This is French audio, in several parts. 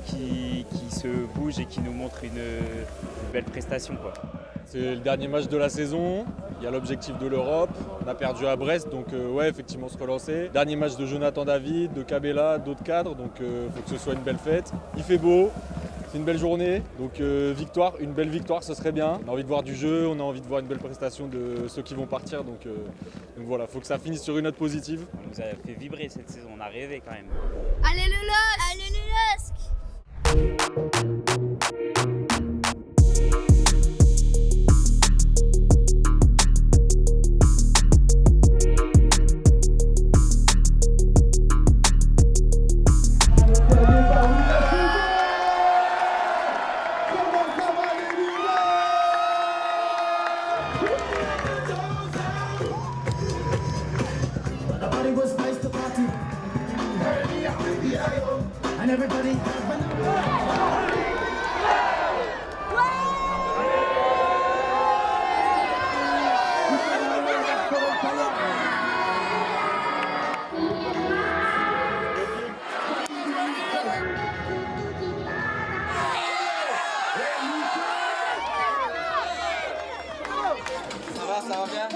qui se bouge et qui nous montre une belle prestation, quoi. C'est le dernier match de la saison, il y a l'objectif de l'Europe, on a perdu à Brest, donc ouais, effectivement se relancer. Dernier match de Jonathan David, de Cabella, d'autres cadres, donc il faut que ce soit une belle fête. Il fait beau, c'est une belle journée, donc une belle victoire, ce serait bien. On a envie de voir du jeu, on a envie de voir une belle prestation de ceux qui vont partir, donc voilà, il faut que ça finisse sur une note positive. On nous a fait vibrer cette saison, on a rêvé quand même. Allez le LOSC! Allez le LOSC! And everybody Ça va bien?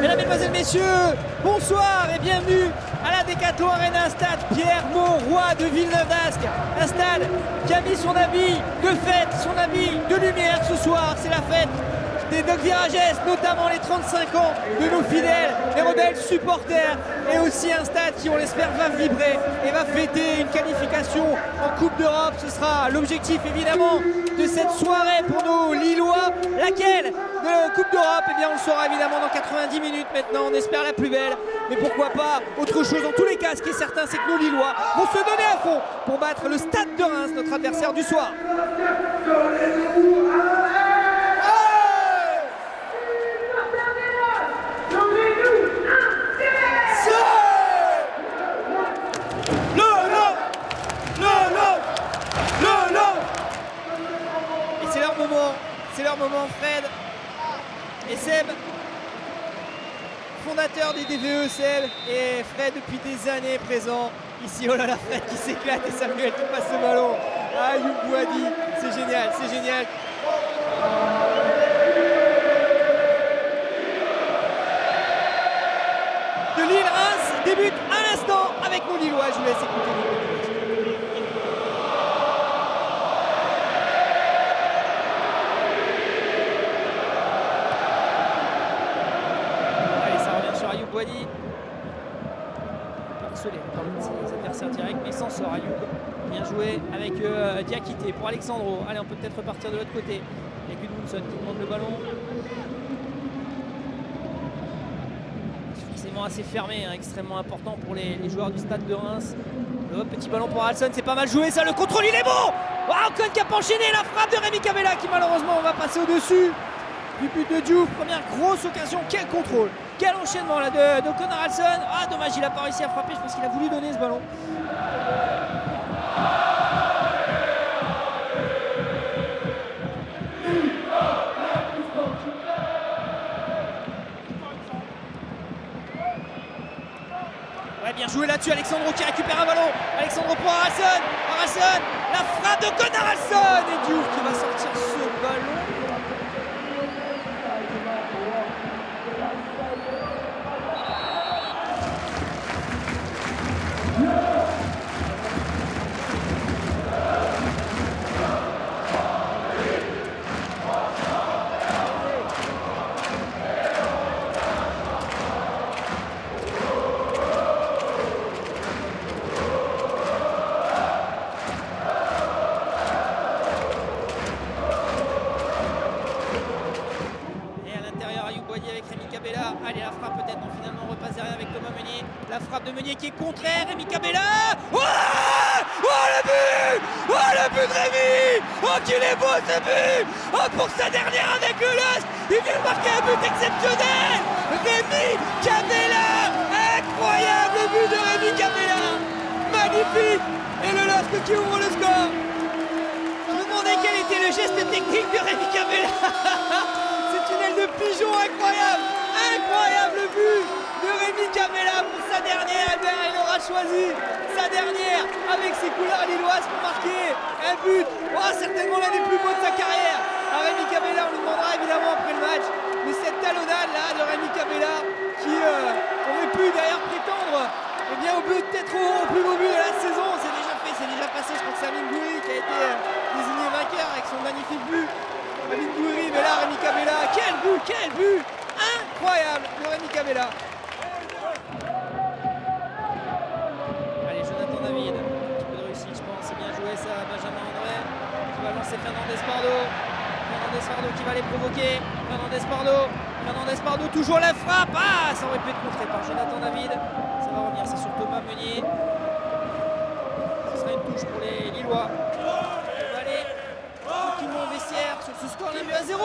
Mesdames, Mesdemoiselles, Messieurs, bonsoir et bienvenue à la Decathlon Arena, stade Pierre-Mauroy de Villeneuve-d'Ascq. Un stade qui a mis son habit de fête, son habit de lumière ce soir. C'est la fête des Doc Virages, notamment les 35 ans de nos fidèles, les rebelles supporters, et aussi un stade qui, on l'espère, va vibrer et va fêter une qualification en Coupe d'Europe. Ce sera l'objectif évidemment de cette soirée pour nos Lillois. Laquelle de Coupe d'Europe? Eh bien, on le saura évidemment dans 90 minutes maintenant. On espère la plus belle, mais pourquoi pas autre chose. En tous les cas, ce qui est certain, c'est que nos Lillois vont se donner à fond pour battre le Stade de Reims, notre adversaire du soir. C'est leur moment, Fred et Seb, fondateur des DVE, Seb et Fred depuis des années présent ici. Oh là là, Fred qui s'éclate et Samuel qui passe le ballon. Ah, Youb Bouhadi, c'est génial, c'est génial. De Lille-Reims débute à l'instant avec nos Lillois. Je vous laisse écouter les minutes. Bouhadi, harcelé par ses adversaires directs, mais s'en sort. Ayoub, bien joué avec Diakité pour Alexandro. Allez, on peut peut-être repartir de l'autre côté. Il y a Gudmundsson qui demande le ballon. C'est forcément assez fermé, hein, extrêmement important pour les joueurs du Stade de Reims. Le petit ballon pour Alson, c'est pas mal joué ça, le contrôle il est bon. Ocon qui a pas enchaîné, la frappe de Rémi Cabella qui malheureusement va passer au-dessus du but de Diouf. Première grosse occasion, quel contrôle, quel enchaînement là de Connor Alson. Ah dommage, il a pas réussi à frapper, je pense qu'il a voulu donner ce ballon. Ouais, bien joué là-dessus, Alexandro qui récupère un ballon. Alexandro pour Arasson, la frappe de Gunnarsson et Diouf qui va sortir ce ballon. Allez, la frappe peut-être, non, finalement on repasse derrière avec Thomas Meunier. La frappe de Meunier qui est contraire, Rémi Cabella. Oh, le but! Oh, le but de Rémi! Oh, qu'il est beau ce but! Oh, pour sa dernière avec le LOSC, il vient de marquer un but exceptionnel! Rémi Cabella! Incroyable but de Rémi Cabella! Magnifique! Et le LOSC qui ouvre le score! Je me demandais quel était le geste technique de Rémi Cabella! C'est une aile de pigeon incroyable! Incroyable but de Rémi Cabella pour sa dernière. Eh bien, il aura choisi sa dernière avec ses couleurs lilloises pour marquer un but. Oh, certainement l'un des plus beaux de sa carrière. À Rémi Cabella, on lui demandera évidemment après le match. Mais cette talonnade là de Rémi Cabella qui aurait pu d'ailleurs prétendre au but peut-être au plus beau but de la saison. C'est déjà fait, c'est déjà passé. Je crois que c'est Amine Gouiri qui a été désigné vainqueur avec son magnifique but. Amine Gouiri, mais là Rémi Cabella, quel but incroyable de Rémi Cabella. Allez, Jonathan David, un petit peu de réussite je pense, c'est bien joué ça, Benjamin André qui va lancer Fernandez Pardo qui va les provoquer, Fernandez Pardo, toujours la frappe, ça aurait pu être contré par Jonathan David, ça va revenir, c'est sur Thomas Meunier, ce sera une touche pour les Lillois. On va aller tranquillement au vestiaire sur ce score d'un but à 0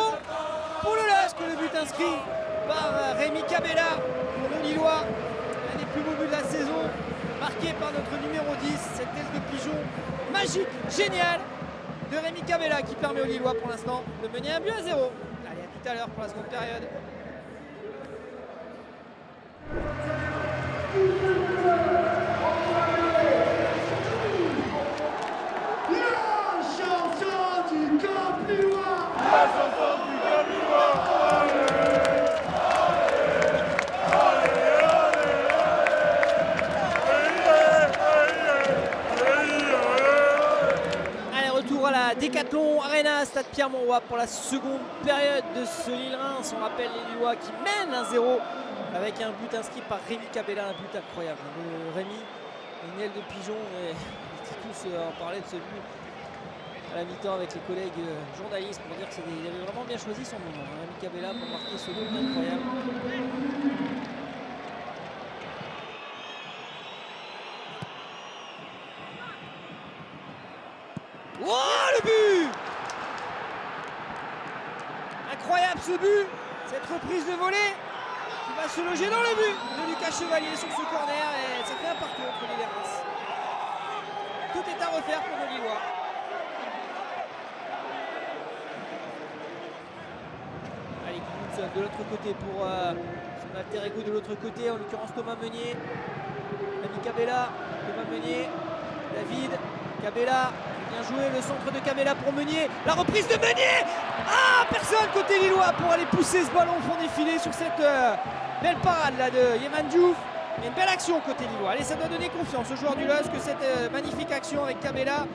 pour le LOSC, le but inscrit par Rémi Cabella pour le Lillois, un des plus beaux buts de la saison, marqué par notre numéro 10, cette aile de pigeon magique, géniale de Rémi Cabella qui permet aux Lillois pour l'instant de mener un but à 0. Allez, à tout à l'heure pour la seconde période. Décathlon Arena, Stade Pierre-Mauroy pour la seconde période de ce Lille-Reims. On rappelle les Lillois qui mènent 1-0 avec un but inscrit par Rémi Cabella, un but incroyable. Rémi, une aile de pigeon, et tous en parlaient de ce but à la mi-temps avec les collègues journalistes pour dire qu'il avait vraiment bien choisi son moment. Rémi Cabella pour marquer ce but incroyable. Oh, le but! Incroyable ce but, cette reprise de volée qui va se loger dans le but de Lucas Chevalier sur ce corner, et ça fait un partout entre Lille et Reims. Tout est à refaire pour nos Lillois. Allez, Knudsen de l'autre côté pour son alter ego de l'autre côté, en l'occurrence Thomas Meunier. Rémi Cabella, Thomas Meunier, David, Cabella. Bien joué, le centre de Cabella pour Meunier. La reprise de Meunier. Personne côté lillois pour aller pousser ce ballon au fond des filets sur cette belle parade là de Yeman Diouf. Mais une belle action côté lillois. Allez, ça doit donner confiance aux joueurs du LOSC que cette magnifique action avec Cabella.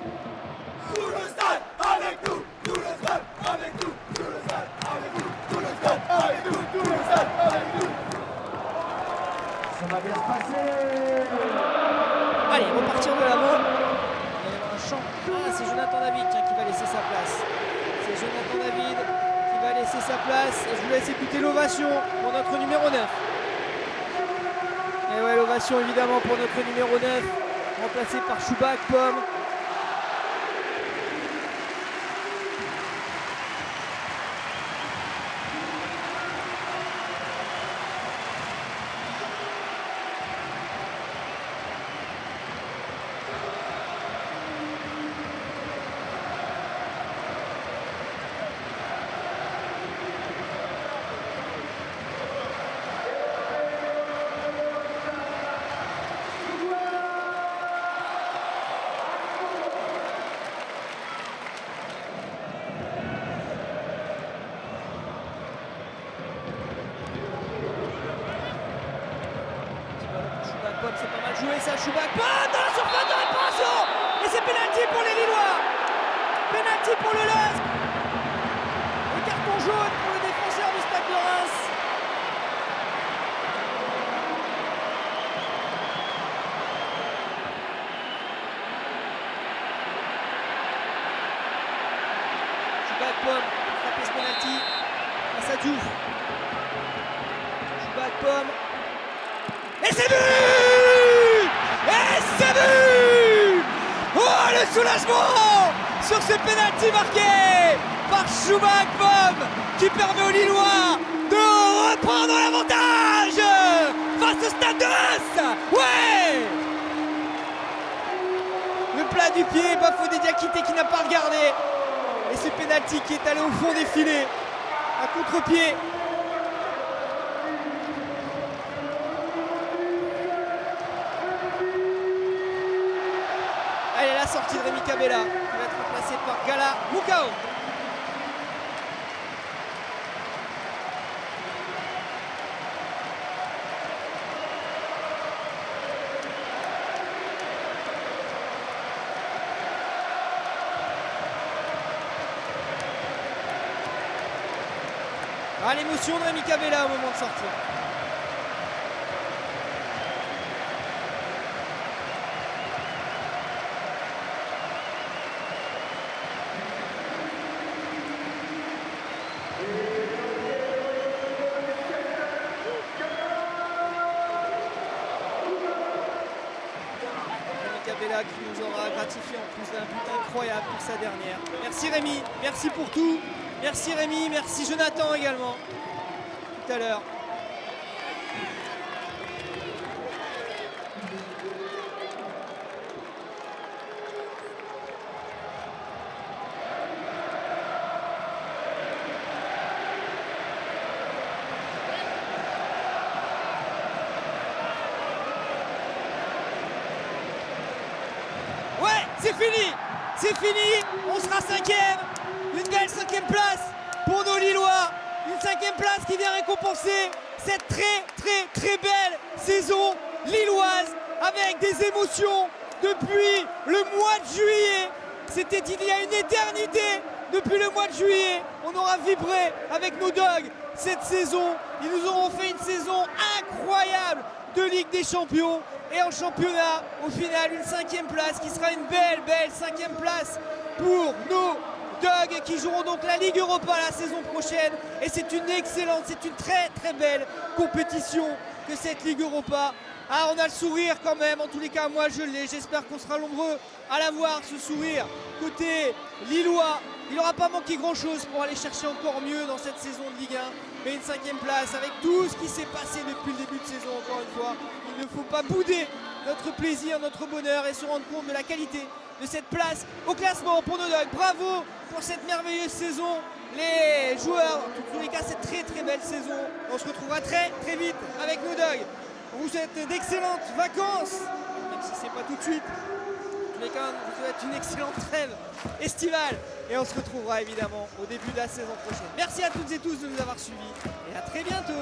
Tout le stade avec nous, tout le stade avec nous, tout le stade avec nous, tout le stade avec nous, tout le stade avec nous. Ça va bien se passer. Allez, repartir de l'avant. C'est Jonathan David qui va laisser sa place. C'est Jonathan David qui va laisser sa place. Et je vous laisse écouter l'ovation pour notre numéro 9. Et ouais, l'ovation évidemment pour notre numéro 9, remplacé par Chouba Akpom. jouer ça, Choubac. Pas dans la surface de réparation. Et c'est pénalty pour les Lillois. Pénalty pour le LOSC. Et carton jaune pour le défenseur du Stade de Reims. Choubac Pomme pour frapper ce pénalty. Face à Diouf. Choubac Pomme. Et c'est but! Et c'est but! Oh, le soulagement sur ce pénalty marqué par Choubac Pomme qui permet aux Lillois de reprendre l'avantage face au Stade de Reims. Ouais! Le plat du pied, Bafodé Diakité qui n'a pas regardé. Et ce pénalty qui est allé au fond des filets à contre-pied. La sortie de Rémi Cabella qui va être remplacé par Gala Moukao. L'émotion de Rémi Cabella au moment de sortir. Cabella qui nous aura gratifié en plus d'un but incroyable pour sa dernière. Merci Rémi, merci pour tout. Merci Rémi, merci Jonathan également. Tout à l'heure. C'est fini, on sera 5e, une belle 5e place pour nos Lillois, une 5e place qui vient récompenser cette très belle saison lilloise avec des émotions depuis le mois de juillet. C'était il y a une éternité, depuis le mois de juillet, on aura vibré avec nos dogs cette saison. Ils nous auront fait une saison incroyable de Ligue des Champions. Et en championnat, au final, une 5e place qui sera une belle 5e place pour nos Dogs qui joueront donc la Ligue Europa la saison prochaine. Et c'est une excellente, c'est une très belle compétition que cette Ligue Europa. Ah, on a le sourire quand même, en tous les cas, moi je l'ai. J'espère qu'on sera nombreux à l'avoir, ce sourire. Côté Lillois, il n'aura pas manqué grand-chose pour aller chercher encore mieux dans cette saison de Ligue 1. Mais une 5e place avec tout ce qui s'est passé depuis le début de saison, encore une fois. Il ne faut pas bouder notre plaisir, notre bonheur et se rendre compte de la qualité de cette place au classement pour nos Dogs. Bravo pour cette merveilleuse saison. Les joueurs, en tous les cas, cette très belle saison. On se retrouvera très vite avec nos Dogs. On vous souhaite d'excellentes vacances, même si c'est pas tout de suite. En tous les cas, on vous souhaite une excellente trêve estivale. Et on se retrouvera évidemment au début de la saison prochaine. Merci à toutes et tous de nous avoir suivis et à très bientôt.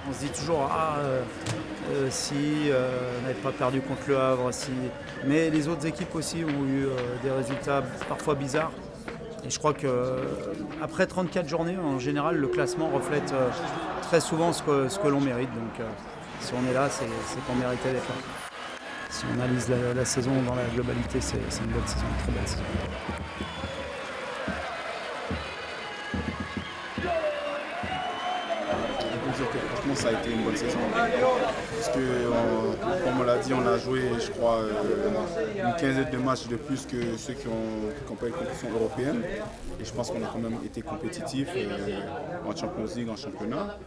On se dit toujours, si on n'avait pas perdu contre le Havre, si. Mais les autres équipes aussi ont eu des résultats parfois bizarres. Et je crois qu'après 34 journées, en général, le classement reflète très souvent ce que l'on mérite. Donc si on est là, c'est qu'on méritait d'être là. Si on analyse la saison dans la globalité, c'est une bonne saison, une très belle saison. Franchement, ça a été une bonne saison. Parce que, comme on l'a dit, on a joué, je crois, une quinzaine de matchs de plus que ceux qui n'ont pas eu de compétition européenne. Et je pense qu'on a quand même été compétitifs en Champions League, en championnat.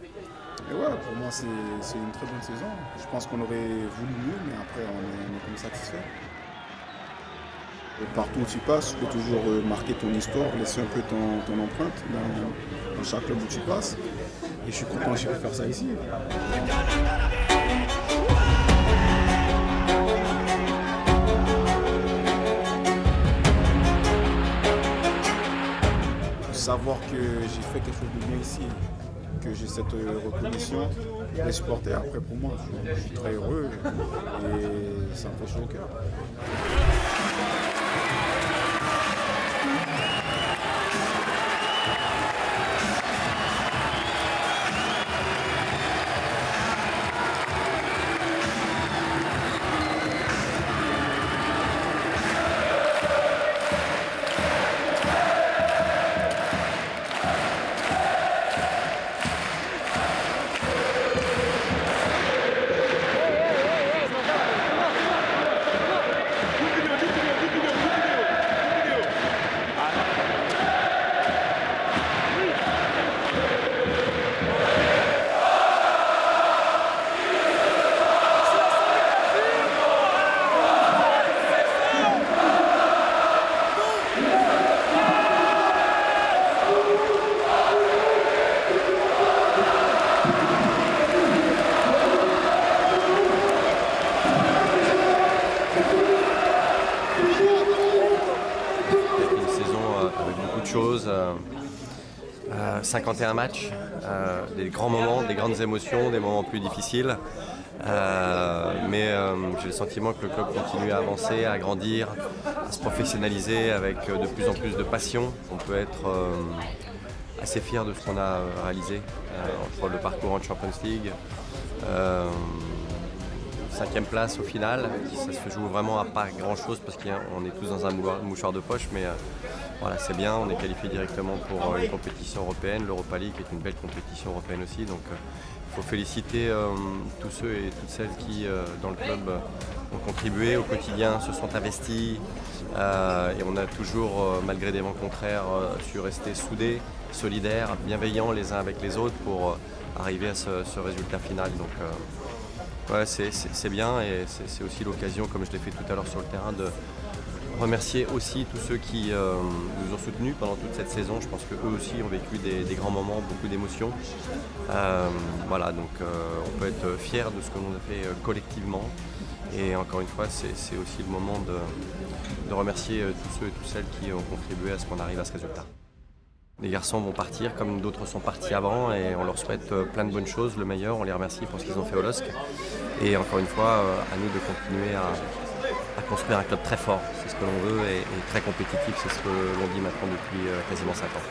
Et ouais, pour moi, c'est une très bonne saison. Je pense qu'on aurait voulu mieux, mais après, on est comme satisfait. Partout où tu passes, tu peux toujours marquer ton histoire, laisser un peu ton empreinte dans chaque club où tu passes. Et je suis content que j'ai pu faire ça ici. Savoir que j'ai fait quelque chose de bien ici, que j'ai cette reconnaissance, les supporters. Après, pour moi, je suis très heureux et ça me fait chaud au cœur. Avec beaucoup de choses, 51 matchs, des grands moments, des grandes émotions, des moments plus difficiles. Mais j'ai le sentiment que le club continue à avancer, à grandir, à se professionnaliser avec de plus en plus de passion. On peut être assez fier de ce qu'on a réalisé entre le parcours en Champions League. 5e place au final, ça se joue vraiment à pas grand chose parce qu'on est tous dans un mouchoir de poche, mais voilà, c'est bien, on est qualifié directement pour une compétition européenne, l'Europa League est une belle compétition européenne aussi, donc il faut féliciter tous ceux et toutes celles qui dans le club ont contribué au quotidien, se sont investis et on a toujours, malgré des vents contraires, su rester soudés, solidaires, bienveillants les uns avec les autres pour arriver à ce résultat final. Donc, ouais, c'est bien et c'est aussi l'occasion, comme je l'ai fait tout à l'heure sur le terrain, de remercier aussi tous ceux qui nous ont soutenus pendant toute cette saison. Je pense qu'eux aussi ont vécu des grands moments, beaucoup d'émotions. Voilà, donc on peut être fier de ce que l'on a fait collectivement. Et encore une fois, c'est aussi le moment de remercier tous ceux et toutes celles qui ont contribué à ce qu'on arrive à ce résultat. Les garçons vont partir comme d'autres sont partis avant et on leur souhaite plein de bonnes choses, le meilleur, on les remercie pour ce qu'ils ont fait au LOSC. Et encore une fois, à nous de continuer à construire un club très fort, c'est ce que l'on veut et très compétitif, c'est ce que l'on dit maintenant depuis quasiment 5 ans.